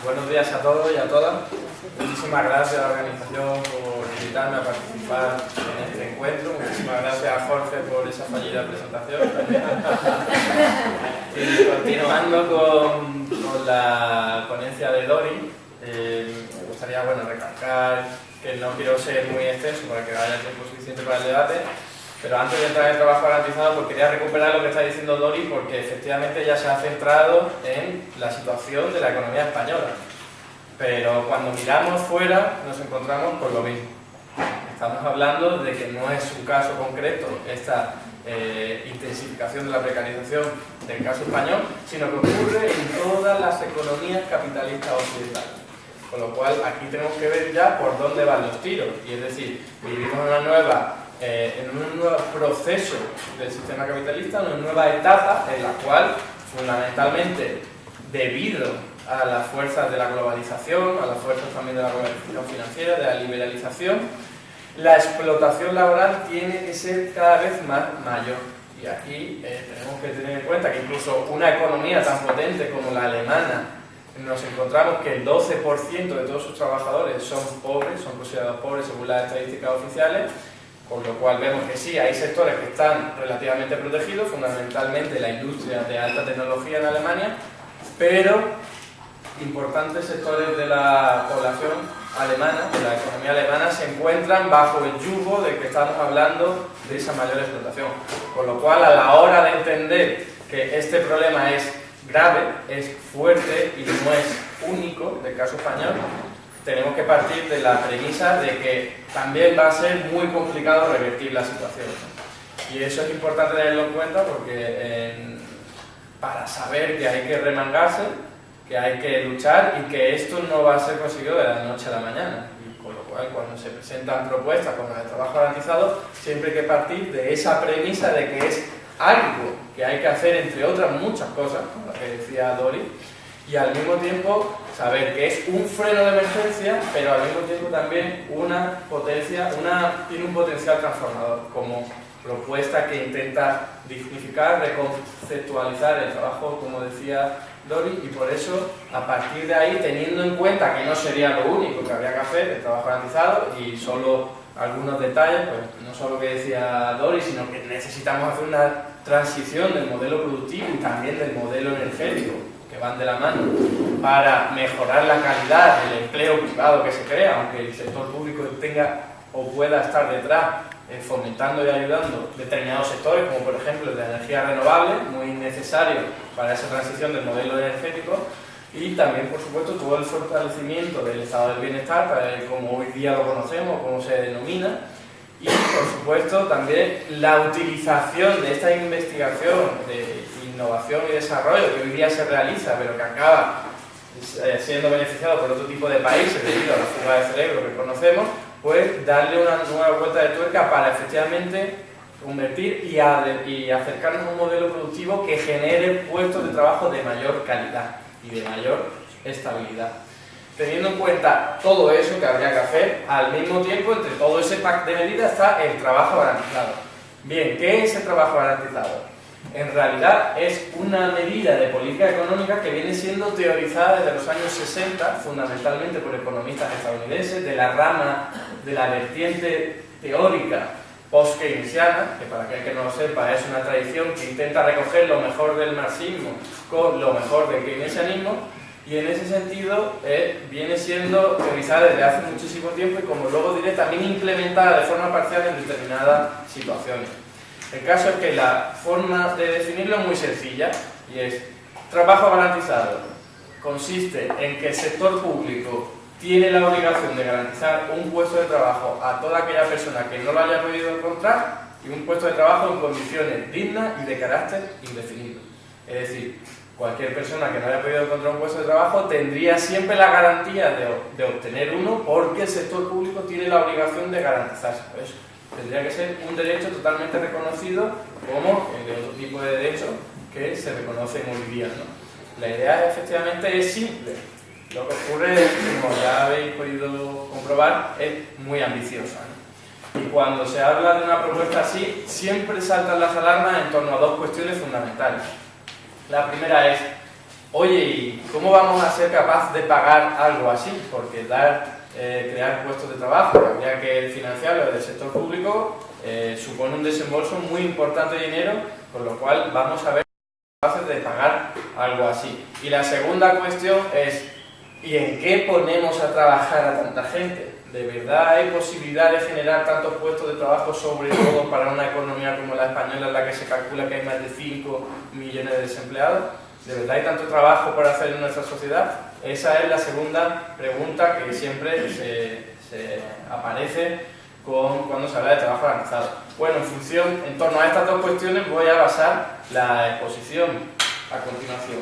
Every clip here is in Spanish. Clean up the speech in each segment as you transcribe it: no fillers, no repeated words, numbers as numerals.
Buenos días a todos y a todas. Muchísimas gracias a la organización por invitarme a participar en este encuentro. Muchísimas gracias a Jorge por esa fallida presentación. Y continuando con la ponencia de Dori, me gustaría recalcar que no quiero ser muy extenso para que haya tiempo suficiente para el debate. Pero antes de entrar en el trabajo garantizado, pues quería recuperar lo que está diciendo Dori, porque efectivamente ella se ha centrado en la situación de la economía española. Pero cuando miramos fuera, nos encontramos con lo mismo. Estamos hablando de que no es un caso concreto esta intensificación de la precarización del caso español, sino que ocurre en todas las economías capitalistas occidentales. Con lo cual, aquí tenemos que ver ya por dónde van los tiros. Y es decir, vivimos en un nuevo proceso del sistema capitalista, una nueva etapa en la cual, fundamentalmente, debido a las fuerzas de la globalización, a las fuerzas también de la globalización financiera, de la liberalización, la explotación laboral tiene que ser cada vez más mayor. Y aquí tenemos que tener en cuenta que incluso una economía tan potente como la alemana, nos encontramos que el 12% de todos sus trabajadores son pobres, son considerados pobres según las estadísticas oficiales, con lo cual vemos que sí, hay sectores que están relativamente protegidos, fundamentalmente la industria de alta tecnología en Alemania, pero importantes sectores de la población alemana, de la economía alemana, se encuentran bajo el yugo de que estamos hablando de esa mayor explotación. Con lo cual, a la hora de entender que este problema es grave, es fuerte y no es único del caso español, tenemos que partir de la premisa de que también va a ser muy complicado revertir la situación. Y eso es importante tenerlo en cuenta porque para saber que hay que remangarse, que hay que luchar y que esto no va a ser conseguido de la noche a la mañana. Y con lo cual, cuando se presentan propuestas como la de trabajo garantizado, siempre hay que partir de esa premisa de que es algo que hay que hacer, entre otras muchas cosas, como la que decía Dori, y al mismo tiempo saber que es un freno de emergencia, pero al mismo tiempo también tiene un potencial transformador, como propuesta que intenta dignificar, reconceptualizar el trabajo, como decía Dori, y por eso, a partir de ahí, teniendo en cuenta que no sería lo único que habría que hacer, el trabajo garantizado, y solo algunos detalles, pues no solo lo que decía Dori, sino que necesitamos hacer una transición del modelo productivo y también del modelo energético, que van de la mano, para mejorar la calidad del empleo privado que se crea, aunque el sector público tenga o pueda estar detrás, fomentando y ayudando determinados sectores, como por ejemplo el de energía renovable, muy necesario para esa transición del modelo energético, y también, por supuesto, todo el fortalecimiento del estado del bienestar, como hoy día lo conocemos, como se denomina, y por supuesto también la utilización de esta investigación de innovación y desarrollo que hoy día se realiza, pero que acaba siendo beneficiado por otro tipo de países debido a la fuga de cerebro que conocemos, pues darle una nueva vuelta de tuerca para efectivamente convertir y acercarnos a un modelo productivo que genere puestos de trabajo de mayor calidad y de mayor estabilidad. Teniendo en cuenta todo eso que habría que hacer, al mismo tiempo, entre todo ese pack de medidas está el trabajo garantizado. Bien, ¿qué es el trabajo garantizado? En realidad es una medida de política económica que viene siendo teorizada desde los años 60, fundamentalmente por economistas estadounidenses, de la rama de la vertiente teórica post-keynesiana, que para aquel que no lo sepa es una tradición que intenta recoger lo mejor del marxismo con lo mejor del keynesianismo, y en ese sentido viene siendo teorizada desde hace muchísimo tiempo y, como luego diré, también implementada de forma parcial en determinadas situaciones. El caso es que la forma de definirlo es muy sencilla y es: trabajo garantizado consiste en que el sector público tiene la obligación de garantizar un puesto de trabajo a toda aquella persona que no lo haya podido encontrar, y un puesto de trabajo en condiciones dignas y de carácter indefinido. Es decir, cualquier persona que no haya podido encontrar un puesto de trabajo tendría siempre la garantía de obtener uno, porque el sector público tiene la obligación de garantizarse. Por eso tendría que ser un derecho totalmente reconocido, como el de otro tipo de derechos que se reconocen hoy día, ¿no? La idea efectivamente es simple. Lo que ocurre, como ya habéis podido comprobar, es muy ambiciosa, ¿no? Y cuando se habla de una propuesta así, siempre saltan las alarmas en torno a dos cuestiones fundamentales. La primera es: Oye, ¿y cómo vamos a ser capaces de pagar algo así? Porque crear puestos de trabajo, que habría que financiarlo del sector público, supone un desembolso muy importante de dinero, con lo cual vamos a ver capaces de pagar algo así. Y la segunda cuestión es, ¿y en qué ponemos a trabajar a tanta gente? ¿De verdad hay posibilidad de generar tantos puestos de trabajo, sobre todo para una economía como la española, en la que se calcula que hay más de 5 millones de desempleados? ¿De verdad hay tanto trabajo por hacer en nuestra sociedad? Esa es la segunda pregunta que siempre se aparece cuando se habla de trabajo garantizado. Bueno, en torno a estas dos cuestiones voy a basar la exposición a continuación.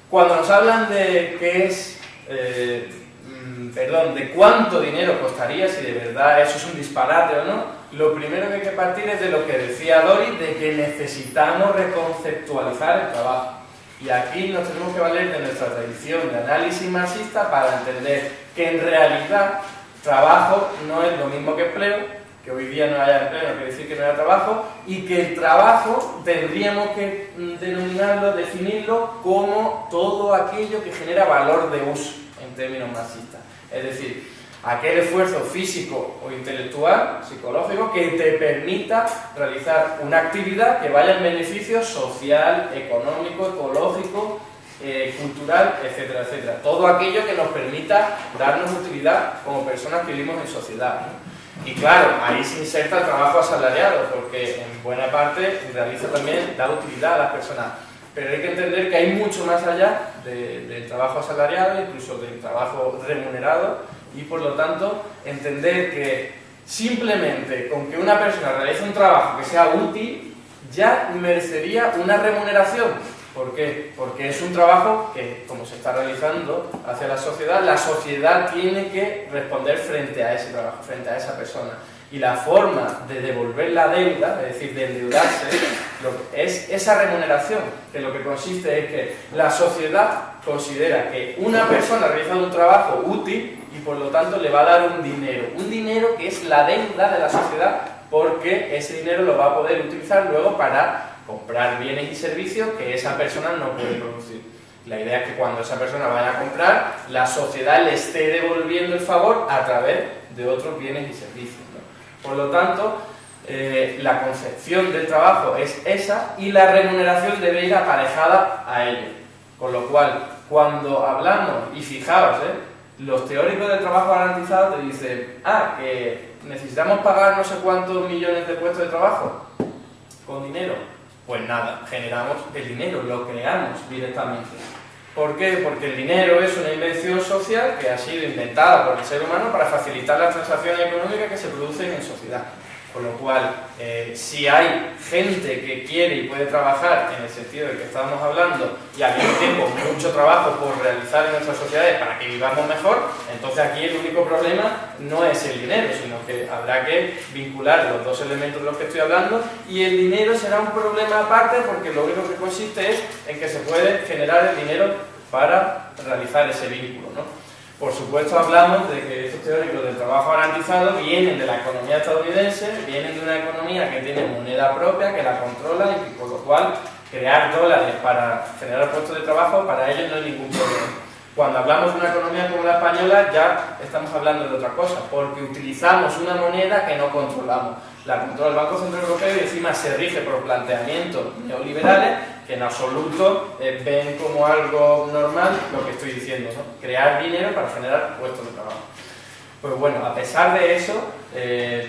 Cuando nos hablan de qué es, de cuánto dinero costaría, si de verdad eso es un disparate o no, lo primero que hay que partir es de lo que decía Dori, de que necesitamos reconceptualizar el trabajo. Y aquí nos tenemos que valer de nuestra tradición de análisis marxista para entender que en realidad trabajo no es lo mismo que empleo, que hoy día no haya empleo no quiere decir que no haya trabajo, y que el trabajo tendríamos que denominarlo, definirlo como todo aquello que genera valor de uso en términos marxistas. Es decir, aquel esfuerzo físico o intelectual, psicológico, que te permita realizar una actividad que vaya en beneficio social, económico, ecológico, cultural, etcétera, etcétera. Todo aquello que nos permita darnos utilidad como personas que vivimos en sociedad, ¿no? Y claro, ahí se inserta el trabajo asalariado, porque en buena parte da utilidad a las personas. Pero hay que entender que hay mucho más allá del trabajo asalariado, incluso del trabajo remunerado, y por lo tanto entender que simplemente con que una persona realice un trabajo que sea útil ya merecería una remuneración. ¿Por qué? Porque es un trabajo que, como se está realizando hacia la sociedad tiene que responder frente a ese trabajo, frente a esa persona. Y la forma de devolver la deuda, es decir, de endeudarse, es esa remuneración, que lo que consiste es que la sociedad considera que una persona realiza un trabajo útil y por lo tanto le va a dar un dinero que es la deuda de la sociedad, porque ese dinero lo va a poder utilizar luego para comprar bienes y servicios que esa persona no puede producir. La idea es que cuando esa persona vaya a comprar, la sociedad le esté devolviendo el favor a través de otros bienes y servicios, ¿no? Por lo tanto, la concepción del trabajo es esa y la remuneración debe ir aparejada a ello. Con lo cual, cuando hablamos, y fijaos, los teóricos del trabajo garantizado te dicen, que necesitamos pagar no sé cuántos millones de puestos de trabajo con dinero. Pues nada, generamos el dinero, lo creamos directamente. ¿Por qué? Porque el dinero es una invención social que ha sido inventada por el ser humano para facilitar las transacciones económicas que se producen en sociedad. Con lo cual, si hay gente que quiere y puede trabajar en el sentido del que estábamos hablando y al mismo tiempo mucho trabajo por realizar en nuestras sociedades para que vivamos mejor, entonces aquí el único problema no es el dinero, sino que habrá que vincular los dos elementos de los que estoy hablando, y el dinero será un problema aparte porque lo único que consiste es en que se puede generar el dinero para realizar ese vínculo, ¿no? Por supuesto hablamos de que estos teóricos del trabajo garantizado vienen de la economía estadounidense, vienen de una economía que tiene moneda propia, que la controla y que, por lo cual crear dólares para generar puestos de trabajo para ellos no hay ningún problema. Cuando hablamos de una economía como la española ya estamos hablando de otra cosa, porque utilizamos una moneda que no controlamos. La controla el Banco Central Europeo y encima se rige por planteamientos neoliberales que en absoluto ven como algo normal lo que estoy diciendo, ¿no? Crear dinero para generar puestos de trabajo. Pues bueno, a pesar de eso,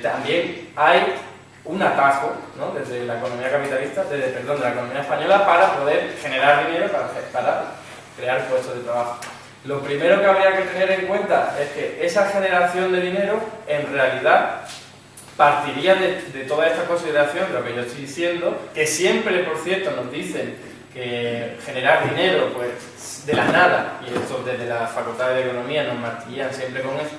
también hay un atajo, ¿no? Desde la economía capitalista, de la economía española, para poder generar dinero, para crear puestos de trabajo. Lo primero que habría que tener en cuenta es que esa generación de dinero, en realidad, partiría de toda esta consideración, de lo que yo estoy diciendo, que siempre, por cierto, nos dicen que generar dinero, pues, de la nada, y esto desde la Facultad de Economía nos martillan siempre con eso,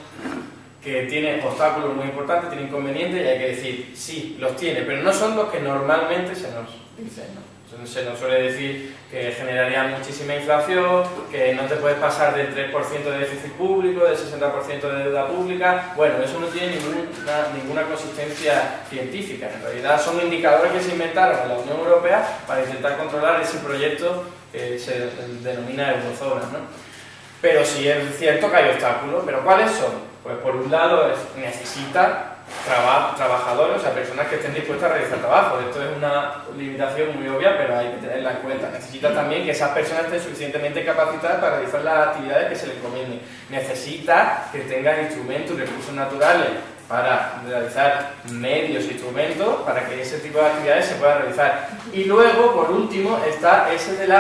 que tiene obstáculos muy importantes, tiene inconvenientes, y hay que decir, sí, los tiene, pero no son los que normalmente se nos dicen, ¿no? Se nos suele decir que generaría muchísima inflación, que no te puedes pasar del 3% de déficit público, del 60% de deuda pública. Bueno, eso no tiene ninguna consistencia científica. En realidad son indicadores que se inventaron en la Unión Europea para intentar controlar ese proyecto que se denomina eurozona, ¿no? Pero sí es cierto que hay obstáculos. ¿Pero cuáles son? Pues por un lado necesita trabajadores, o sea, personas que estén dispuestas a realizar trabajo. Esto es una limitación muy obvia, pero hay que tenerla en cuenta. Necesita también que esas personas estén suficientemente capacitadas para realizar las actividades que se les encomienden. Necesita que tengan instrumentos y recursos naturales para realizar medios e instrumentos para que ese tipo de actividades se puedan realizar. Y luego, por último, está ese del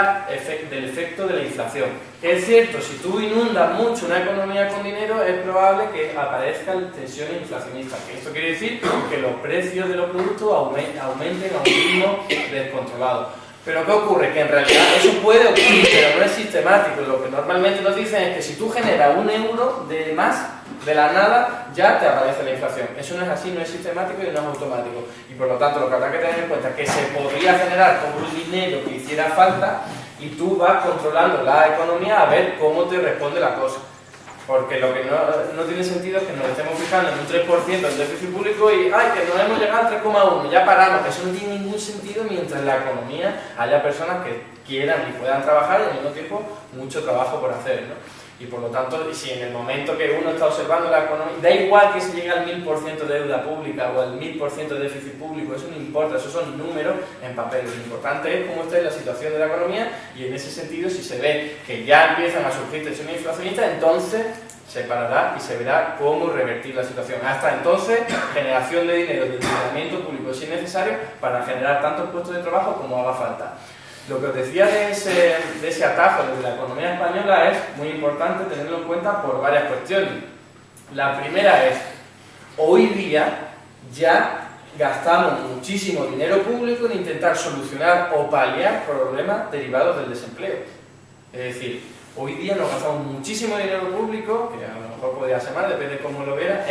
efecto de la inflación. Es cierto, si tú inundas mucho una economía con dinero, es probable que aparezcan tensiones inflacionistas. Esto quiere decir que los precios de los productos aumenten a un ritmo descontrolado. Pero ¿qué ocurre? Que en realidad eso puede ocurrir, pero no es sistemático. Lo que normalmente nos dicen es que si tú generas €1 de más, de la nada, ya te aparece la inflación. Eso no es así, no es sistemático y no es automático. Y por lo tanto, lo que habrá que tener en cuenta es que se podría generar todo el dinero que hiciera falta y tú vas controlando la economía a ver cómo te responde la cosa. Porque lo que no tiene sentido es que nos estemos fijando en un 3% del déficit público y ¡ay, que nos hemos llegado al 3,1! Ya paramos. Eso no tiene ningún sentido mientras en la economía haya personas que quieran y puedan trabajar y al mismo tiempo mucho trabajo por hacer, ¿no? Y por lo tanto, si en el momento que uno está observando la economía, da igual que se llegue al 1000% de deuda pública o al 1000% de déficit público, eso no importa, esos son números en papel. Lo importante es cómo está la situación de la economía y en ese sentido, si se ve que ya empiezan a surgir tensiones inflacionistas, entonces se parará y se verá cómo revertir la situación. Hasta entonces, generación de dinero del endeudamiento público si es necesario para generar tantos puestos de trabajo como haga falta. Lo que os decía de ese atajo de la economía española es muy importante tenerlo en cuenta por varias cuestiones. La primera es, hoy día ya gastamos muchísimo dinero público en intentar solucionar o paliar problemas derivados del desempleo. Es decir, hoy día nos gastamos muchísimo dinero público, que a lo mejor podría ser más, depende de cómo lo veas,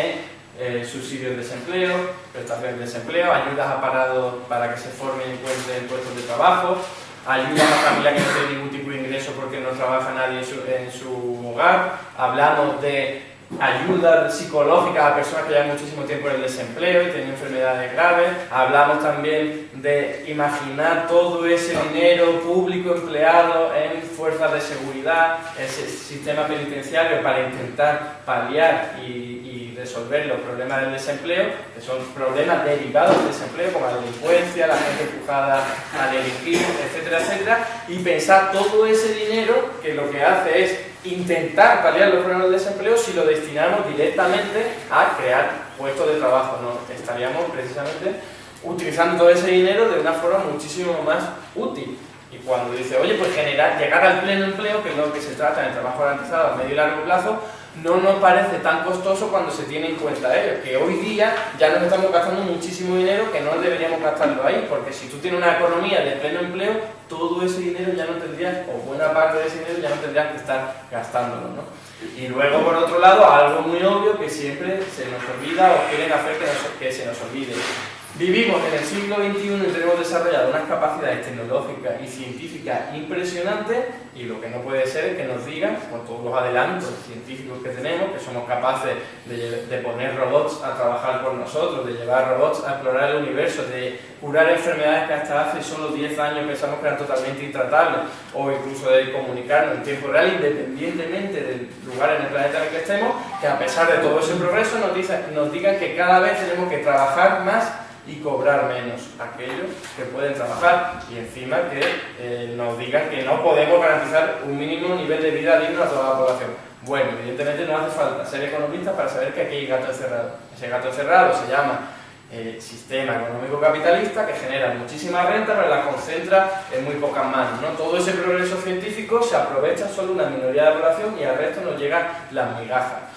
en subsidios de desempleo, prestaciones de desempleo, ayudas a parados para que se formen y encuentren puestos de trabajo, ayuda a la familia que no tiene ningún tipo de ingreso porque no trabaja nadie en su hogar. Hablamos de ayuda psicológica a personas que llevan muchísimo tiempo en el desempleo y tienen enfermedades graves. Hablamos también de imaginar todo ese dinero público empleado en fuerzas de seguridad, ese sistema penitenciario para intentar paliar y resolver los problemas del desempleo, que son problemas derivados del desempleo, como la delincuencia, la gente empujada a delinquir, etcétera, etcétera, y pensar todo ese dinero que lo que hace es intentar paliar los problemas del desempleo si lo destinamos directamente a crear puestos de trabajo, ¿no? Estaríamos precisamente utilizando todo ese dinero de una forma muchísimo más útil. Y cuando dice, oye, pues llegar al pleno empleo, que es lo que se trata en el trabajo garantizado a medio y largo plazo, no nos parece tan costoso cuando se tiene en cuenta ello, que hoy día ya nos estamos gastando muchísimo dinero que no deberíamos gastarlo ahí, porque si tú tienes una economía de pleno empleo, todo ese dinero ya no tendrías, o buena parte de ese dinero ya no tendrías que estar gastándolo, ¿no? Y luego, por otro lado, algo muy obvio que siempre se nos olvida o quieren hacer que se nos olvide. Vivimos en el siglo XXI y tenemos desarrollado unas capacidades tecnológicas y científicas impresionantes, y lo que no puede ser es que nos digan, con todos los adelantos científicos que tenemos, que somos capaces de poner robots a trabajar por nosotros, de llevar robots a explorar el universo, de curar enfermedades que hasta hace solo 10 años pensamos que eran totalmente intratables, o incluso de comunicarnos en tiempo real, independientemente del lugar en el planeta en el que estemos, que a pesar de todo ese progreso nos digan que cada vez tenemos que trabajar más y cobrar menos aquellos que pueden trabajar, y encima que nos digan que no podemos garantizar un mínimo nivel de vida digno a toda la población. Bueno, evidentemente no hace falta ser economista para saber que aquí hay gato encerrado. Ese gato encerrado se llama sistema económico capitalista, que genera muchísima renta pero la concentra en muy pocas manos, ¿no? Todo ese progreso científico se aprovecha solo una minoría de la población y al resto nos llegan las migajas.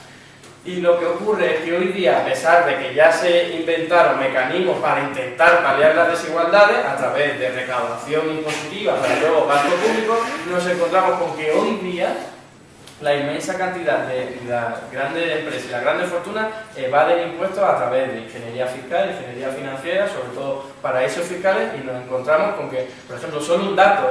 Y lo que ocurre es que hoy día, a pesar de que ya se inventaron mecanismos para intentar paliar las desigualdades a través de recaudación impositiva para luego gasto público, nos encontramos con que hoy día la inmensa cantidad de las grandes empresas y las grandes fortunas evaden impuestos a través de ingeniería fiscal, ingeniería financiera, sobre todo paraísos fiscales, y nos encontramos con que, por ejemplo, solo un dato,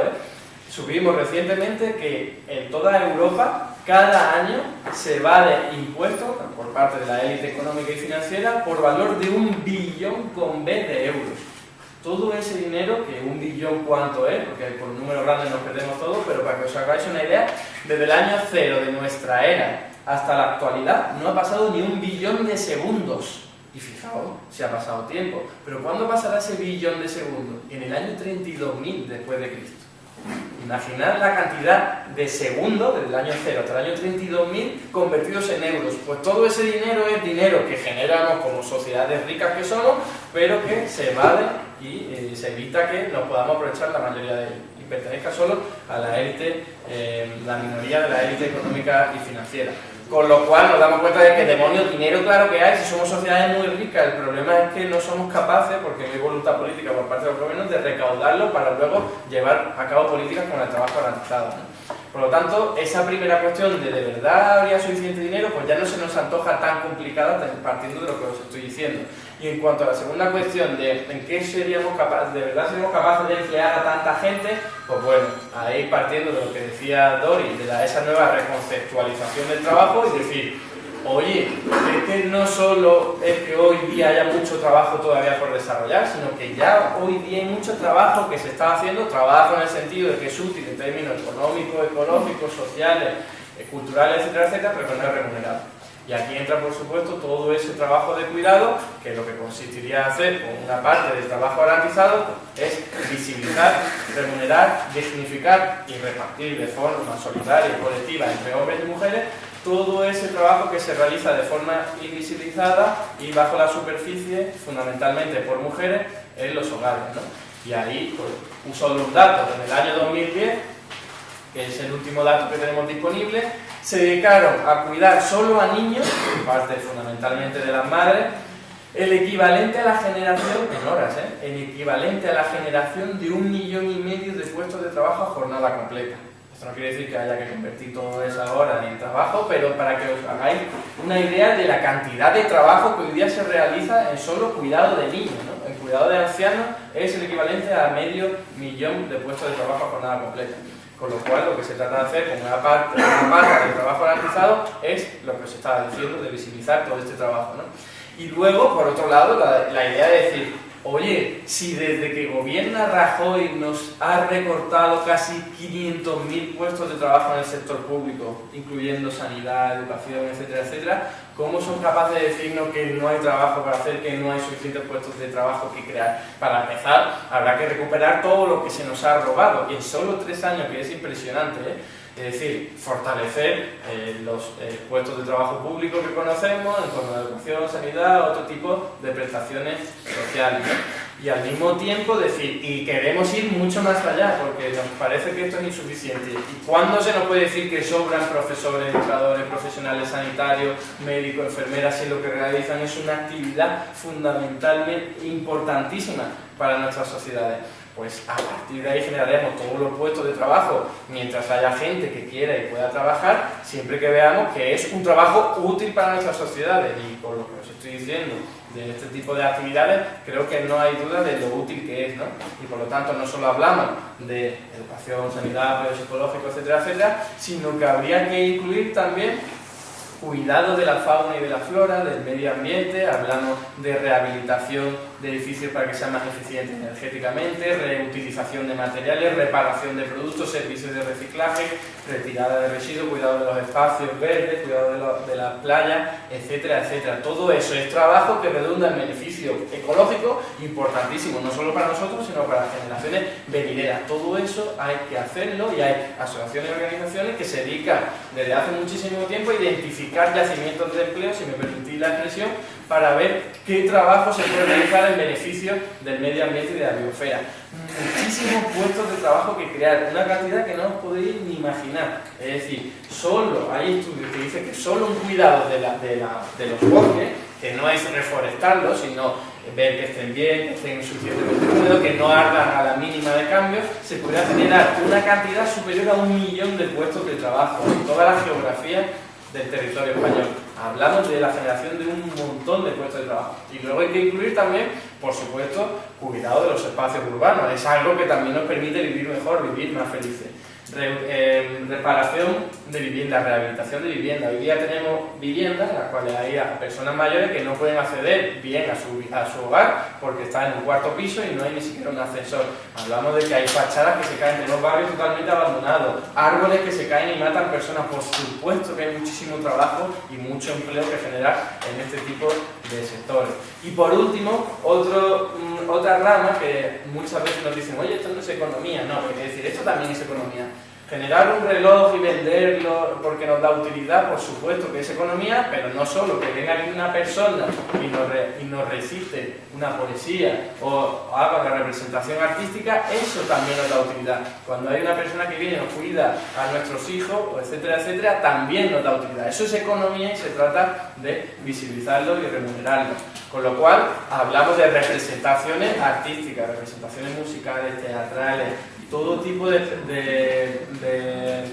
subimos recientemente que en toda Europa cada año se evade impuestos por parte de la élite económica y financiera por valor de 1,5 billón de euros. Todo ese dinero, que 1 billón cuánto es, porque por números grandes nos perdemos todo, pero para que os hagáis una idea, desde el año 0 de nuestra era hasta la actualidad no ha pasado ni 1 billón de segundos. Y fijaos, se ha pasado tiempo. Pero ¿cuándo pasará ese billón de segundos? En el año 32.000 después de Cristo. Imaginad la cantidad de segundos, desde el año 0 hasta el año 32.000, convertidos en euros. Pues todo ese dinero es dinero que generamos como sociedades ricas que somos, pero que se evade y se evita que nos podamos aprovechar la mayoría de ellos. Y pertenezca solo a la élite, la minoría de la élite económica y financiera. Con lo cual nos damos cuenta de que demonios, dinero claro que hay, si somos sociedades muy ricas, el problema es que no somos capaces, porque no hay voluntad política por parte de los gobiernos, de recaudarlo para luego llevar a cabo políticas con el trabajo garantizado, ¿no? Por lo tanto, esa primera cuestión de verdad habría suficiente dinero, pues ya no se nos antoja tan complicada partiendo de lo que os estoy diciendo. Y en cuanto a la segunda cuestión de en qué seríamos capaces, de verdad seríamos capaces de emplear a tanta gente, pues bueno, ahí partiendo de lo que decía Dori, de esa nueva reconceptualización del trabajo y decir, oye, es que no solo es que hoy día haya mucho trabajo todavía por desarrollar, sino que ya hoy día hay mucho trabajo que se está haciendo, trabajo en el sentido de que es útil en términos económicos, ecológicos, sociales, culturales, etcétera, etcétera, pero que no es remunerado. Y aquí entra, por supuesto, todo ese trabajo de cuidado, que lo que consistiría en hacer con una parte del trabajo garantizado es visibilizar, remunerar, dignificar y repartir de forma solidaria y colectiva entre hombres y mujeres todo ese trabajo que se realiza de forma invisibilizada y bajo la superficie, fundamentalmente por mujeres, en los hogares, ¿no? Y ahí, pues, un solo dato, en el año 2010, que es el último dato que tenemos disponible, se dedicaron a cuidar solo a niños, en parte fundamentalmente de las madres, el equivalente a la generación, en horas, el equivalente a la generación de 1,5 millones de puestos de trabajo a jornada completa. Esto no quiere decir que haya que convertir toda esa hora en trabajo, pero para que os hagáis una idea de la cantidad de trabajo que hoy día se realiza en solo cuidado de niños, ¿no? En cuidado de ancianos es el equivalente a 500 000 de puestos de trabajo a jornada completa. Con lo cual, lo que se trata de hacer con una parte del trabajo garantizado es lo que os estaba diciendo, de visibilizar todo este trabajo, ¿no? Y luego, por otro lado, la idea de decir, oye, si desde que gobierna Rajoy nos ha recortado casi 500.000 puestos de trabajo en el sector público, incluyendo sanidad, educación, etcétera, etcétera, ¿cómo son capaces de decirnos que no hay trabajo para hacer, que no hay suficientes puestos de trabajo que crear? Para empezar, habrá que recuperar todo lo que se nos ha robado, y en solo 3 años, que es impresionante, Es decir, fortalecer los puestos de trabajo público que conocemos, en torno a la educación, sanidad, otro tipo de prestaciones sociales, ¿no? Y al mismo tiempo decir, y queremos ir mucho más allá, porque nos parece que esto es insuficiente. ¿Y cuándo se nos puede decir que sobran profesores, educadores, profesionales sanitarios, médicos, enfermeras, si lo que realizan es una actividad fundamentalmente importantísima para nuestras sociedades? Pues a partir de ahí generaremos todos los puestos de trabajo mientras haya gente que quiera y pueda trabajar, siempre que veamos que es un trabajo útil para nuestras sociedades. Y por lo que os estoy diciendo de este tipo de actividades, creo que no hay duda de lo útil que es, ¿no? Y por lo tanto no solo hablamos de educación, sanidad, apoyo psicológico, etcétera, etcétera, sino que habría que incluir también cuidado de la fauna y de la flora, del medio ambiente, hablamos de rehabilitación de edificios para que sean más eficientes energéticamente, reutilización de materiales, reparación de productos, servicios de reciclaje, retirada de residuos, cuidado de los espacios verdes, cuidado de las playas, etcétera, etcétera. Todo eso es trabajo que redunda en beneficio ecológico importantísimo, no solo para nosotros, sino para las generaciones venideras. Todo eso hay que hacerlo y hay asociaciones y organizaciones que se dedican desde hace muchísimo tiempo a identificar yacimientos de empleo, si me permitís la expresión, para ver qué trabajo se puede realizar en beneficio del medio ambiente y de la biosfera. Muchísimos puestos de trabajo que crear, una cantidad que no os podéis ni imaginar. Es decir, solo hay estudios que dicen que solo un cuidado de los bosques que no es reforestarlos, sino ver que estén bien, que estén suficientemente húmedos, que no ardan a la mínima de cambios, se podría generar una cantidad superior a 1 millón de puestos de trabajo en toda la geografía del territorio español. Hablamos de la generación de un montón de puestos de trabajo. Y luego hay que incluir también, por supuesto, cuidado de los espacios urbanos. Es algo que también nos permite vivir mejor, vivir más felices. Reparación de vivienda, rehabilitación de vivienda. Hoy día tenemos viviendas en las cuales hay a personas mayores que no pueden acceder bien a su hogar porque está en un cuarto piso y no hay ni siquiera un ascensor. Hablamos de que hay fachadas que se caen, tenemos barrios totalmente abandonados, árboles que se caen y matan personas. Por supuesto que hay muchísimo trabajo y mucho empleo que generar en este tipo de sectores. Y por último, otra rama que muchas veces nos dicen, oye, esto no es economía. No, hay que decir, esto también es economía. Generar un reloj y venderlo porque nos da utilidad, por supuesto que es economía, pero no solo que venga una persona y nos recite una poesía o haga una representación artística, eso también nos da utilidad. Cuando hay una persona que viene y nos cuida a nuestros hijos, etcétera, etcétera, también nos da utilidad. Eso es economía y se trata de visibilizarlo y remunerarlo. Con lo cual, hablamos de representaciones artísticas, representaciones musicales, teatrales, todo tipo de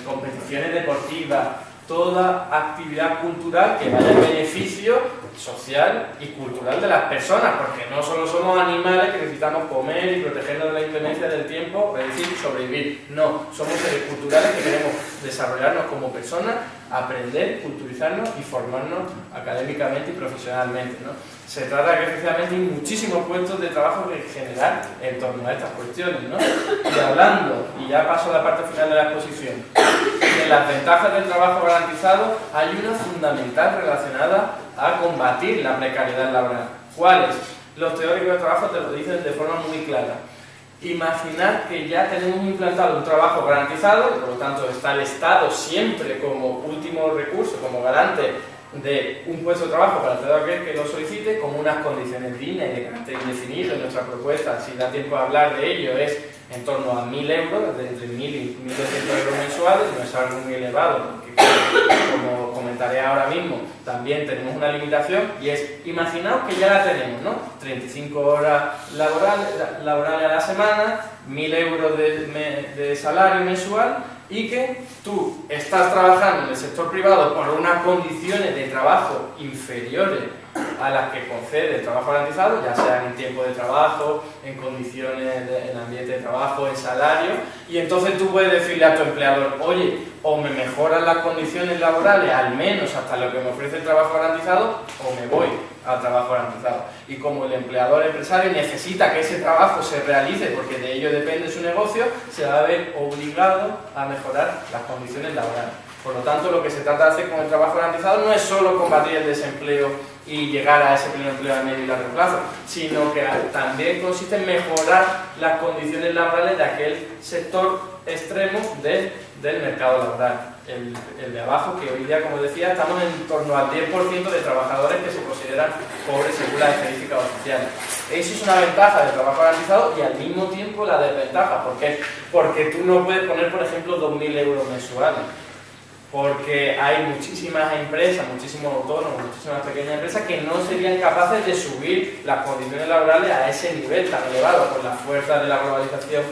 competiciones deportivas, toda actividad cultural que vaya en beneficio social y cultural de las personas, porque no solo somos animales que necesitamos comer y protegernos de la inclemencia del tiempo, es decir, sobrevivir. No, somos seres culturales que queremos desarrollarnos como personas, aprender, culturizarnos y formarnos académicamente y profesionalmente, ¿no? Se trata de que efectivamente hay muchísimos puestos de trabajo que generar en torno a estas cuestiones, ¿no? Y hablando, y ya paso a la parte final de la exposición, de las ventajas del trabajo garantizado, hay una fundamental relacionada a combatir la precariedad laboral. ¿Cuáles? Los teóricos de trabajo te lo dicen de forma muy clara. Imaginar que ya tenemos implantado un trabajo garantizado, y por lo tanto está el Estado siempre como último recurso, como garante de un puesto de trabajo para todo aquel que lo solicite, con unas condiciones dignas y de carácter indefinido. En nuestra propuesta, si da tiempo a hablar de ello, es en torno a 1.000 euros, de entre 1.000 y 1.200 euros mensuales. No es algo muy elevado, porque como comentaré ahora mismo, también tenemos una limitación, y es, imaginaos que ya la tenemos, ¿no? 35 horas laborales a la semana, 1.000 euros de salario mensual, y que tú estás trabajando en el sector privado por unas condiciones de trabajo inferiores a las que concede el trabajo garantizado, ya sea en tiempo de trabajo, en condiciones, en ambiente de trabajo, en salario, y entonces tú puedes decirle a tu empleador, oye, o me mejoran las condiciones laborales, al menos hasta lo que me ofrece el trabajo garantizado, o me voy al trabajo garantizado. Y como el empleador empresario necesita que ese trabajo se realice, porque de ello depende su negocio, se va a ver obligado a mejorar las condiciones laborales. Por lo tanto, lo que se trata de hacer con el trabajo garantizado no es solo combatir el desempleo y llegar a ese pleno empleo a medio y largo plazo, sino que también consiste en mejorar las condiciones laborales de aquel sector extremo del mercado laboral, el de abajo, que hoy día, como decía, estamos en torno al 10% de trabajadores que se consideran pobres según las estadísticas oficiales. Eso es una ventaja del trabajo garantizado y al mismo tiempo la desventaja. ¿Por qué? Porque tú no puedes poner, por ejemplo, 2.000 euros mensuales. Porque hay muchísimas empresas, muchísimos autónomos, muchísimas pequeñas empresas que no serían capaces de subir las condiciones laborales a ese nivel tan elevado por la fuerza de la globalización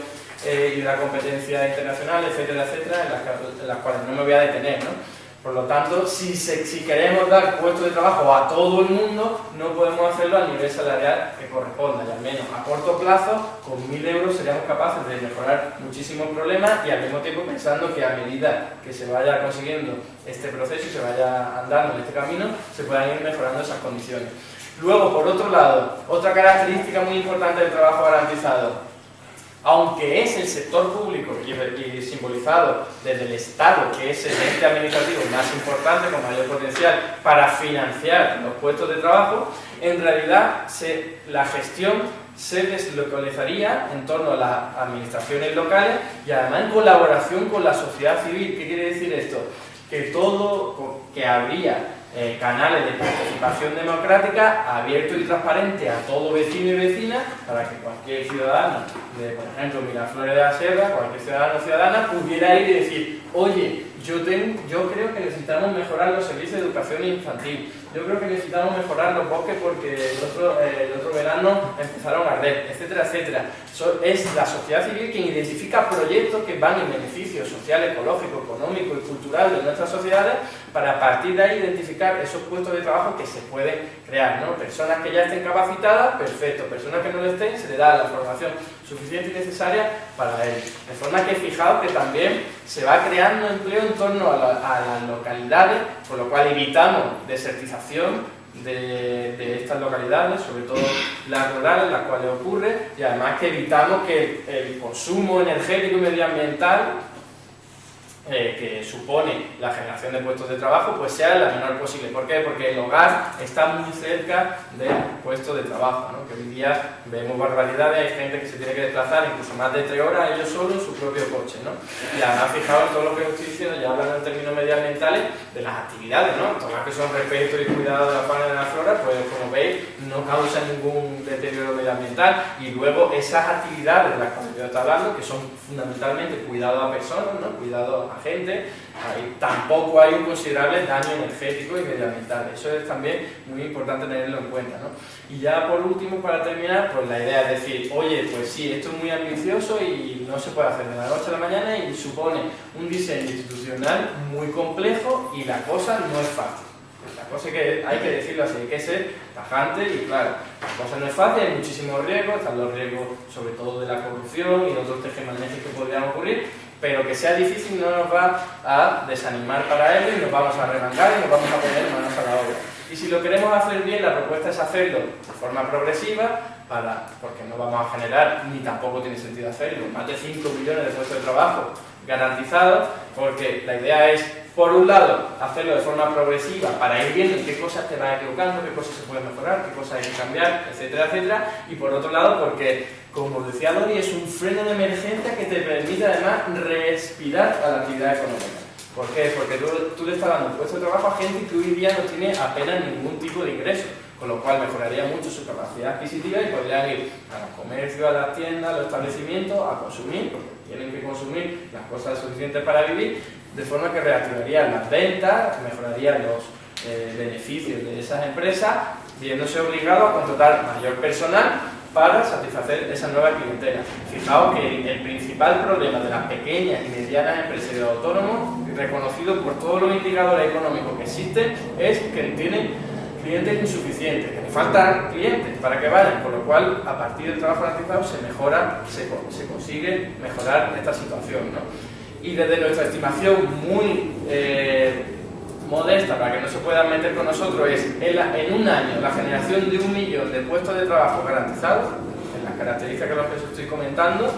y de la competencia internacional, etcétera, etcétera, en las cuales no me voy a detener, ¿no? Por lo tanto, si queremos dar puestos de trabajo a todo el mundo, no podemos hacerlo al nivel salarial que corresponda, y al menos a corto plazo, con 1.000 euros seríamos capaces de mejorar muchísimos problemas, y al mismo tiempo pensando que a medida que se vaya consiguiendo este proceso y se vaya andando en este camino, se puedan ir mejorando esas condiciones. Luego, por otro lado, otra característica muy importante del trabajo garantizado, aunque es el sector público y simbolizado desde el Estado, que es el ente administrativo más importante con mayor potencial para financiar los puestos de trabajo, en realidad la gestión se deslocalizaría en torno a las administraciones locales y además en colaboración con la sociedad civil. ¿Qué quiere decir esto? Que habría canales de participación democrática abierto y transparente a todo vecino y vecina, para que cualquier ciudadano de, por ejemplo, Miraflores de la Sierra, cualquier ciudadano o ciudadana pudiera ir y decir, oye, yo creo que necesitamos mejorar los servicios de educación infantil, Yo creo que necesitamos mejorar los bosques porque el otro verano empezaron a arder, etcétera, etcétera. Es la sociedad civil quien identifica proyectos que van en beneficio social, ecológico, económico y cultural de nuestras sociedades para a partir de ahí identificar esos puestos de trabajo que se pueden crear, ¿no? Personas que ya estén capacitadas, perfecto. Personas que no lo estén, se les da la formación suficiente y necesaria para ello. De forma que fijaos que también se va creando empleo en torno a las localidades, por lo cual evitamos desertización de estas localidades, sobre todo las rurales, en las cuales ocurre, y además que evitamos que el consumo energético y medioambiental que supone la generación de puestos de trabajo pues sea la menor posible. ¿Por qué? Porque el hogar está muy cerca del puesto de trabajo, ¿no? Que hoy día vemos barbaridades, hay gente que se tiene que desplazar incluso más de 3 horas ellos solos en su propio coche, ¿no? Y además fijaos todo lo que estoy diciendo, ya hablando en términos medioambientales, de las actividades, ¿no? Todas las que son respeto y cuidado de la fauna y de la flora, pues como veis no causan ningún deterioro medioambiental, y luego esas actividades de las que yo estoy hablando, que son fundamentalmente cuidado a personas, ¿no? Cuidado a gente, ahí tampoco hay un considerable daño energético y medioambiental. Eso es también muy importante tenerlo en cuenta, ¿no? Y ya por último, para terminar, pues la idea es decir, oye, pues sí, esto es muy ambicioso y no se puede hacer de la noche a la mañana y supone un diseño institucional muy complejo y la cosa no es fácil. La cosa es que hay que decirlo así, hay que ser tajante y claro, la cosa no es fácil, hay muchísimos riesgos, están los riesgos sobre todo de la corrupción y otros tejemanejes que podrían ocurrir, pero que sea difícil no nos va a desanimar para ello y nos vamos a remangar y nos vamos a poner manos a la obra. Y si lo queremos hacer bien, la propuesta es hacerlo de forma progresiva, porque no vamos a generar, ni tampoco tiene sentido hacerlo, más de 5 millones de puestos de trabajo garantizados, porque la idea es, por un lado, hacerlo de forma progresiva para ir viendo en qué cosas te vas equivocando, qué cosas se pueden mejorar, qué cosas hay que cambiar, etcétera, etcétera, y por otro lado, porque, como decía Dori, es un freno de emergencia que te permite además respirar a la actividad económica. ¿Por qué? Porque tú le estás dando un puesto de trabajo a gente que hoy día no tiene apenas ningún tipo de ingreso, con lo cual mejoraría mucho su capacidad adquisitiva y podrían ir a los comercios, a las tiendas, a los establecimientos a consumir, porque tienen que consumir las cosas suficientes para vivir, de forma que reactivarían las ventas, mejorarían los beneficios de esas empresas, viéndose obligados a contratar mayor personal para satisfacer esa nueva clientela. Fijaos que el principal problema de las pequeñas y medianas empresas y de los autónomos, reconocido por todos los indicadores económicos que existen, es que tienen clientes insuficientes, que le faltan clientes para que vayan, con lo cual a partir del trabajo garantizado se consigue mejorar esta situación, ¿no? Y desde nuestra estimación muy modesta, para que no se puedan meter con nosotros, es en un año la generación de 1 millón de puestos de trabajo garantizados, en las características que os estoy comentando,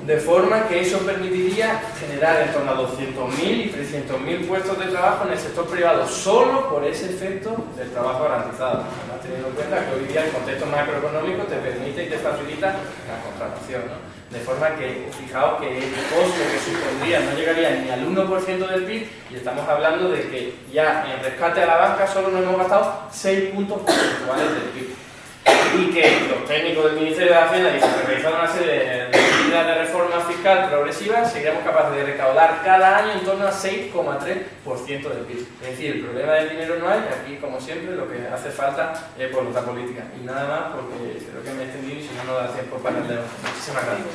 de forma que eso permitiría generar en torno a 200.000 y 300.000 puestos de trabajo en el sector privado, solo por ese efecto del trabajo garantizado. Además, teniendo en cuenta que hoy día el contexto macroeconómico te permite y te facilita la contratación, ¿no? De forma que, fijaos que el costo que supondría no llegaría ni al 1% del PIB, y estamos hablando de que ya en rescate a la banca solo nos hemos gastado 6 puntos porcentuales del PIB. Y que los técnicos del Ministerio de Hacienda dicen que realizando una serie de medidas de reforma fiscal progresivas seríamos capaces de recaudar cada año en torno a 6,3% del PIB. Es decir, el problema del dinero no hay, aquí como siempre lo que hace falta es voluntad política. Y nada más, porque creo que me he extendido y si no, no da tiempo para el debate. Muchísimas gracias.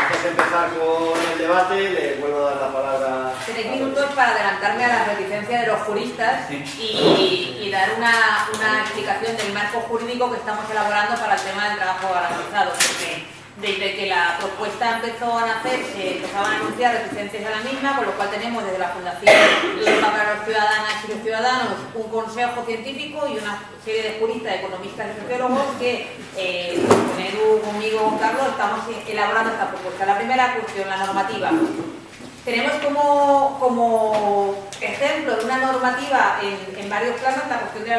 Antes de empezar con el debate, le vuelvo a dar la palabra. Tenéis minutos para adelantarme a la reticencia de los juristas y dar una explicación del marco jurídico que estamos elaborando para el tema del trabajo garantizado, porque desde que la propuesta empezó a nacer se empezaban a anunciar reticencias a la misma, con lo cual tenemos desde la Fundación para los Ciudadanas y los Ciudadanos un consejo científico y una serie de juristas, economistas y sociólogos que, con Edu, conmigo, con Carlos, estamos elaborando esta propuesta. La primera cuestión, la normativa. Tenemos como ejemplo de una normativa en varios planos la cuestión de la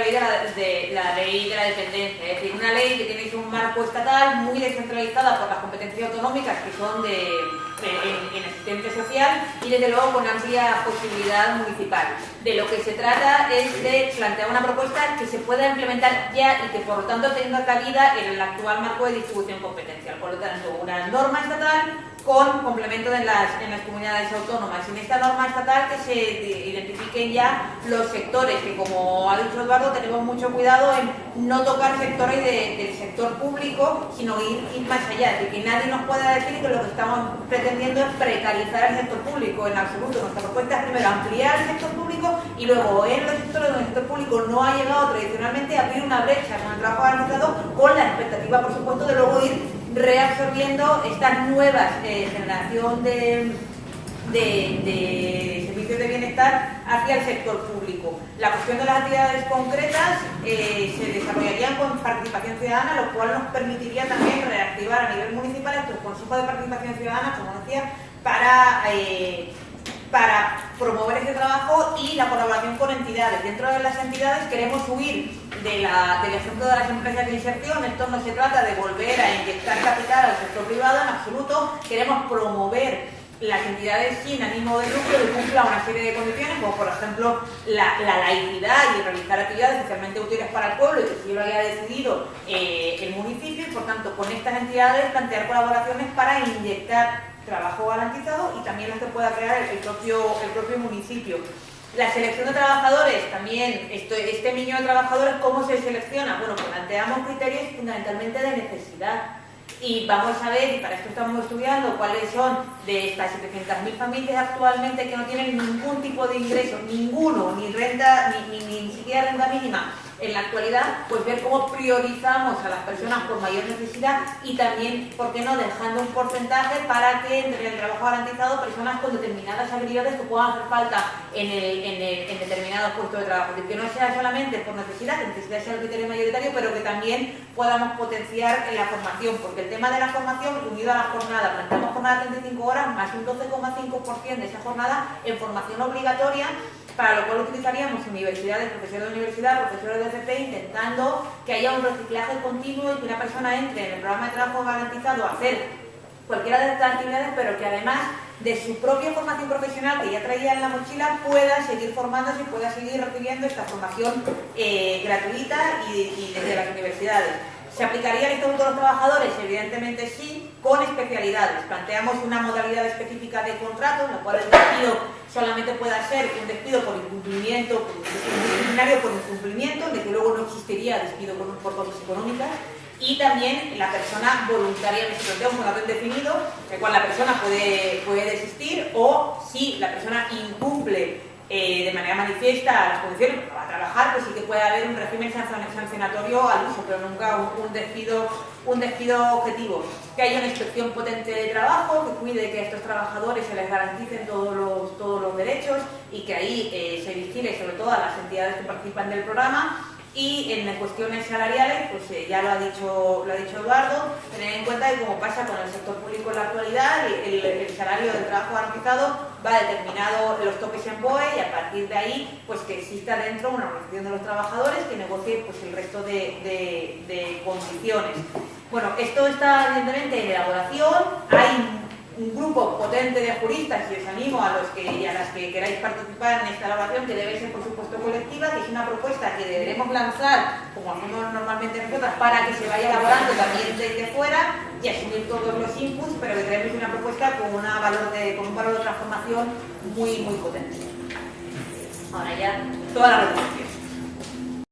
ley de la dependencia, es decir, una ley que tiene un marco estatal muy descentralizada por las competencias autonómicas que son en asistencia social y desde luego con amplia posibilidad municipal. De lo que se trata es de plantear una propuesta que se pueda implementar ya y que por lo tanto tenga cabida en el actual marco de distribución competencial. Por lo tanto, una norma estatal con complemento en las comunidades autónomas. En esta norma estatal que se identifiquen ya los sectores, que como ha dicho Eduardo, tenemos mucho cuidado en no tocar sectores del sector público, sino ir más allá, de que nadie nos pueda decir que lo que estamos pretendiendo es precarizar el sector público, en absoluto. Nuestra propuesta es primero ampliar el sector público y luego en los sectores donde el sector público no ha llegado tradicionalmente a abrir una brecha con el trabajo garantizado, con la expectativa, por supuesto, de luego ir reabsorbiendo esta nueva generación de servicios de bienestar hacia el sector público. La cuestión de las actividades concretas se desarrollarían con participación ciudadana, lo cual nos permitiría también reactivar a nivel municipal estos consejos de participación ciudadana, como decía, para promover este trabajo y la colaboración con entidades. Dentro de las entidades queremos huir del ejemplo de las empresas de inserción. Esto no se trata de volver a inyectar capital al sector privado, en absoluto. Queremos promover las entidades sin ánimo de lucro que cumplan una serie de condiciones, como por ejemplo la laicidad y realizar actividades socialmente útiles para el pueblo y que si lo haya decidido el municipio, y por tanto con estas entidades plantear colaboraciones para inyectar trabajo garantizado y también las que pueda crear el propio municipio. La selección de trabajadores, también este millón de trabajadores, ¿cómo se selecciona? Bueno, planteamos criterios fundamentalmente de necesidad y vamos a ver, y para esto estamos estudiando, cuáles son de estas 700.000 familias actualmente que no tienen ningún tipo de ingreso, ninguno, ni renta, ni siquiera renta mínima. En la actualidad, pues ver cómo priorizamos a las personas con mayor necesidad y también, ¿por qué no?, dejando un porcentaje para que entre el trabajo garantizado personas con determinadas habilidades que puedan hacer falta en determinados puestos de trabajo. Que no sea solamente por necesidad, que necesidad sea el criterio mayoritario, pero que también podamos potenciar la formación, porque el tema de la formación, unido a la jornada, planteamos jornada de 35 horas, más un 12,5% de esa jornada en formación obligatoria, para lo cual utilizaríamos universidades, profesores de universidad, profesores de FP, intentando que haya un reciclaje continuo y que una persona entre en el programa de trabajo garantizado a hacer cualquiera de estas actividades, pero que además de su propia formación profesional que ya traía en la mochila pueda seguir formándose y pueda seguir recibiendo esta formación gratuita y desde las universidades. ¿Se aplicaría el Estatuto de los Trabajadores? Evidentemente sí, con especialidades. Planteamos una modalidad específica de contrato, en la cual el despido solamente pueda ser un despido por incumplimiento, disciplinario por incumplimiento, de que luego no existiría despido por causas económicas, y también la persona voluntariamente, se plantea un contrato indefinido, el cual la persona puede desistir, o si la persona incumple de manera manifiesta las condiciones, porque va a trabajar, pues sí que puede haber un régimen sancionatorio al uso, pero nunca un despido objetivo. Que haya una inspección potente de trabajo, que cuide que a estos trabajadores se les garanticen todos los derechos y que ahí se vigile sobre todo a las entidades que participan del programa. Y en cuestiones salariales, pues ya lo ha dicho Eduardo, tener en cuenta que como pasa con el sector público en la actualidad, el salario del trabajo garantizado va determinado en los topes en BOE y a partir de ahí pues que exista dentro una organización de los trabajadores que negocie pues el resto de condiciones. Bueno, esto está evidentemente en elaboración, hay un grupo potente de juristas y os animo a los que y a las que queráis participar en esta elaboración, que debe ser por supuesto colectiva, que es una propuesta que deberemos lanzar, como hacemos normalmente nosotras, para que se vaya elaborando también desde fuera y asumir todos los inputs, pero que creemos una propuesta con un valor de transformación muy potente. Ahora ya toda la reflexión.